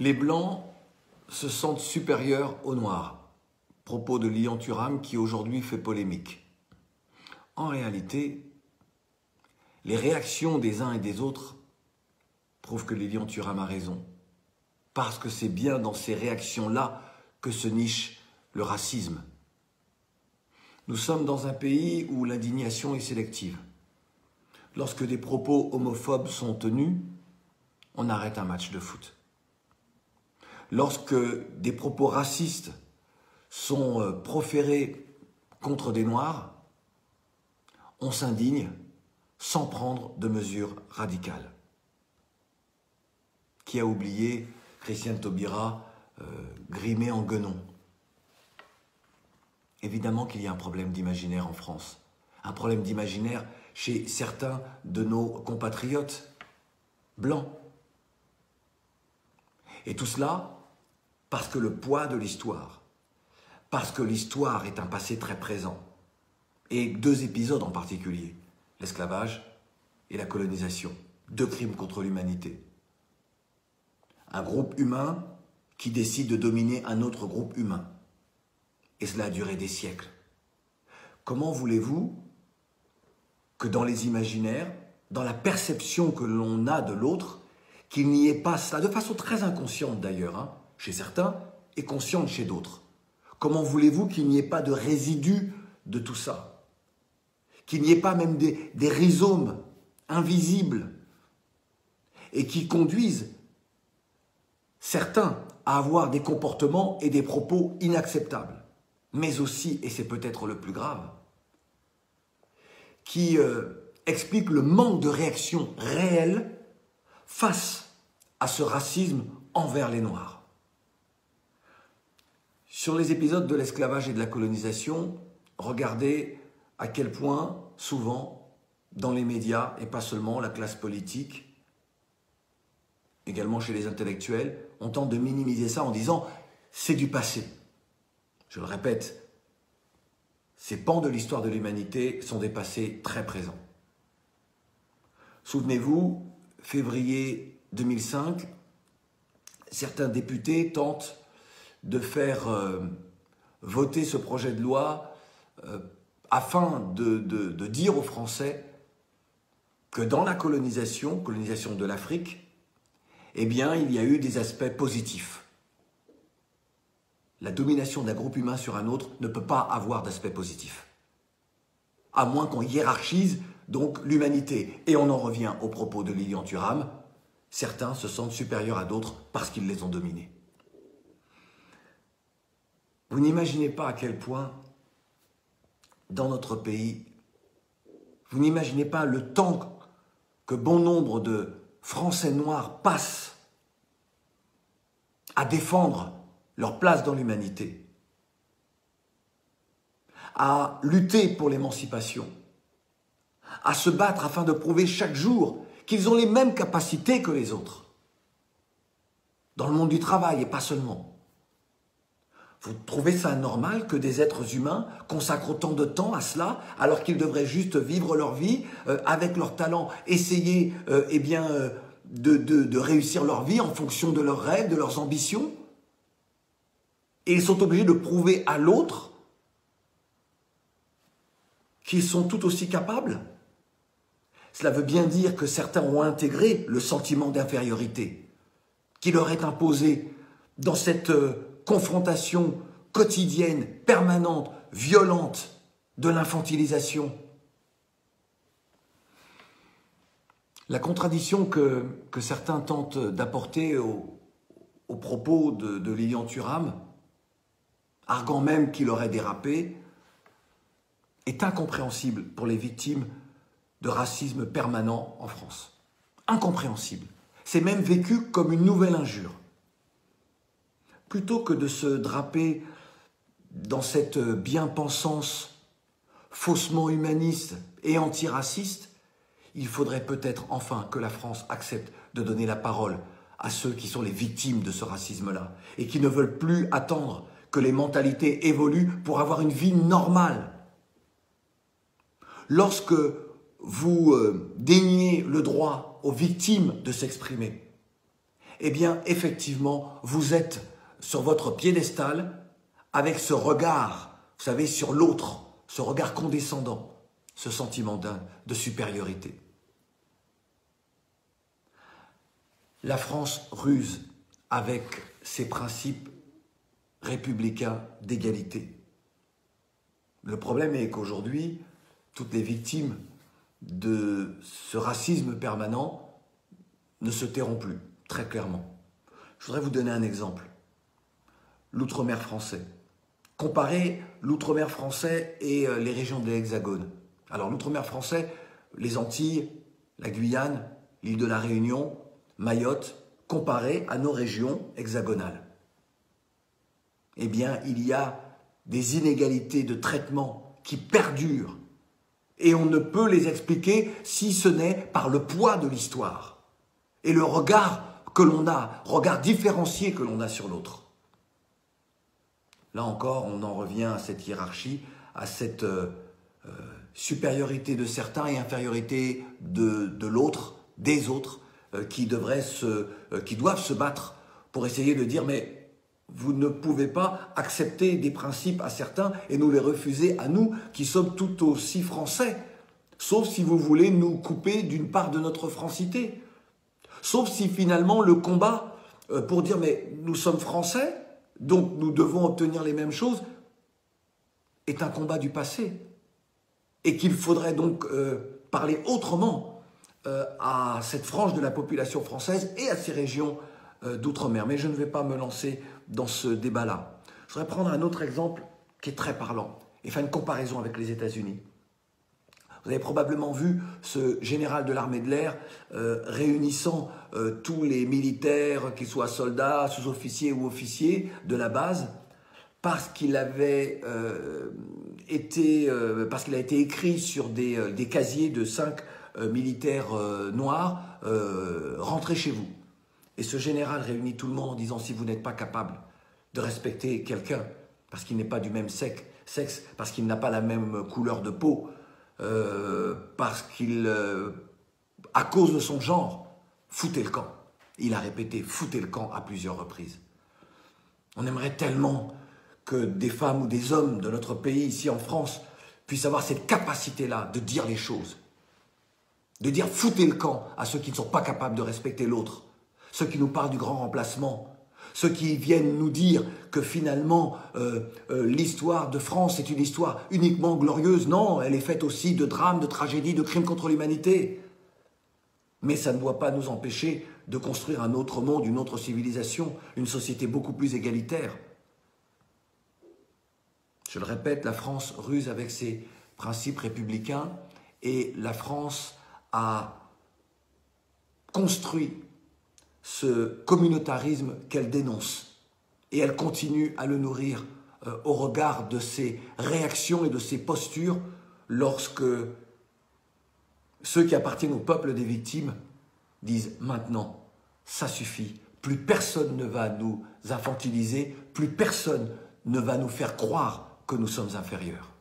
Les Blancs se sentent supérieurs aux Noirs. Propos de Lilian Thuram qui aujourd'hui fait polémique. En réalité, les réactions des uns et des autres prouvent que Lilian Thuram a raison. Parce que c'est bien dans ces réactions-là que se niche le racisme. Nous sommes dans un pays où l'indignation est sélective. Lorsque des propos homophobes sont tenus, on arrête un match de foot. Lorsque des propos racistes sont proférés contre des Noirs, on s'indigne sans prendre de mesures radicales. Qui a oublié Christiane Taubira grimée en guenon? Évidemment qu'il y a un problème d'imaginaire en France. Un problème d'imaginaire chez certains de nos compatriotes blancs. Et tout cela parce que le poids de l'histoire, parce que l'histoire est un passé très présent, et deux épisodes en particulier, l'esclavage et la colonisation, deux crimes contre l'humanité. Un groupe humain qui décide de dominer un autre groupe humain. Et cela a duré des siècles. Comment voulez-vous que dans les imaginaires, dans la perception que l'on a de l'autre, qu'il n'y ait pas cela, de façon très inconsciente d'ailleurs, chez certains, et consciente chez d'autres. Comment voulez-vous qu'il n'y ait pas de résidus de tout ça? Qu'il n'y ait pas même des rhizomes invisibles et qui conduisent certains à avoir des comportements et des propos inacceptables, mais aussi, et c'est peut-être le plus grave, qui expliquent le manque de réaction réelle face à ce racisme envers les Noirs. Sur les épisodes de l'esclavage et de la colonisation, regardez à quel point, souvent, dans les médias, et pas seulement, la classe politique, également chez les intellectuels, on tente de minimiser ça en disant « c'est du passé ». Je le répète, ces pans de l'histoire de l'humanité sont des passés très présents. Souvenez-vous, février 2005, certains députés tentent de faire voter ce projet de loi afin de dire aux Français que dans la colonisation de l'Afrique, eh bien, il y a eu des aspects positifs. La domination d'un groupe humain sur un autre ne peut pas avoir d'aspect positif. À moins qu'on hiérarchise donc l'humanité. Et on en revient au propos de Lilian Thuram. Certains se sentent supérieurs à d'autres parce qu'ils les ont dominés. Vous n'imaginez pas à quel point, dans notre pays, vous n'imaginez pas le temps que bon nombre de Français noirs passent à défendre leur place dans l'humanité, à lutter pour l'émancipation, à se battre afin de prouver chaque jour qu'ils ont les mêmes capacités que les autres, dans le monde du travail et pas seulement. Vous trouvez ça normal que des êtres humains consacrent autant de temps à cela, alors qu'ils devraient juste vivre leur vie, avec leur talent, essayer de réussir leur vie en fonction de leurs rêves, de leurs ambitions? Et ils sont obligés de prouver à l'autre qu'ils sont tout aussi capables. Cela veut bien dire que certains ont intégré le sentiment d'infériorité qui leur est imposé dans cette confrontation quotidienne, permanente, violente de l'infantilisation. La contradiction que certains tentent d'apporter au propos de Lilian Thuram, arguant même qu'il aurait dérapé, est incompréhensible pour les victimes de racisme permanent en France. Incompréhensible. C'est même vécu comme une nouvelle injure. Plutôt que de se draper dans cette bien-pensance faussement humaniste et antiraciste, il faudrait peut-être enfin que la France accepte de donner la parole à ceux qui sont les victimes de ce racisme-là et qui ne veulent plus attendre que les mentalités évoluent pour avoir une vie normale. Lorsque vous déniez le droit aux victimes de s'exprimer, eh bien, effectivement, vous êtes sur votre piédestal avec ce regard, vous savez, sur l'autre, ce regard condescendant, ce sentiment de supériorité. La France ruse avec ses principes républicains d'égalité. Le problème est qu'aujourd'hui, toutes les victimes de ce racisme permanent ne se tairont plus, très clairement. Je voudrais vous donner un exemple. L'outre-mer français. Comparez l'outre-mer français et les régions de l'Hexagone. Alors l'outre-mer français, les Antilles, la Guyane, l'île de la Réunion, Mayotte, comparé à nos régions hexagonales. Eh bien, il y a des inégalités de traitement qui perdurent et on ne peut les expliquer si ce n'est par le poids de l'histoire et le regard que l'on a, regard différencié que l'on a sur l'autre. Là encore, on en revient à cette hiérarchie, à cette supériorité de certains et infériorité de l'autre, des autres, qui doivent se battre pour essayer de dire mais vous ne pouvez pas accepter des principes à certains et nous les refuser à nous qui sommes tout aussi français, sauf si vous voulez nous couper d'une part de notre francité, sauf si finalement le combat pour dire mais nous sommes français, donc nous devons obtenir les mêmes choses, est un combat du passé et qu'il faudrait donc parler autrement à cette frange de la population française et à ces régions d'outre-mer. Mais je ne vais pas me lancer dans ce débat-là. Je voudrais prendre un autre exemple qui est très parlant et faire une comparaison avec les États-Unis. Vous avez probablement vu ce général de l'armée de l'air réunissant tous les militaires, qu'ils soient soldats, sous-officiers ou officiers de la base, parce qu'il avait parce qu'il a été écrit sur des casiers de 5 militaires noirs, rentrez chez vous. Et ce général réunit tout le monde en disant si vous n'êtes pas capable de respecter quelqu'un parce qu'il n'est pas du même sexe, parce qu'il n'a pas la même couleur de peau, parce qu'il, à cause de son genre, foutez le camp. Il a répété foutez le camp à plusieurs reprises. On aimerait tellement que des femmes ou des hommes de notre pays, ici en France, puissent avoir cette capacité-là de dire les choses. De dire foutez le camp à ceux qui ne sont pas capables de respecter l'autre. Ceux qui nous parlent du grand remplacement, ceux qui viennent nous dire que finalement l'histoire de France est une histoire uniquement glorieuse. Non, elle est faite aussi de drames, de tragédies, de crimes contre l'humanité. Mais ça ne doit pas nous empêcher de construire un autre monde, une autre civilisation, une société beaucoup plus égalitaire. Je le répète, la France ruse avec ses principes républicains et la France a construit ce communautarisme qu'elle dénonce. Et elle continue à le nourrir au regard de ses réactions et de ses postures lorsque ceux qui appartiennent au peuple des victimes disent maintenant, ça suffit, plus personne ne va nous infantiliser, plus personne ne va nous faire croire que nous sommes inférieurs.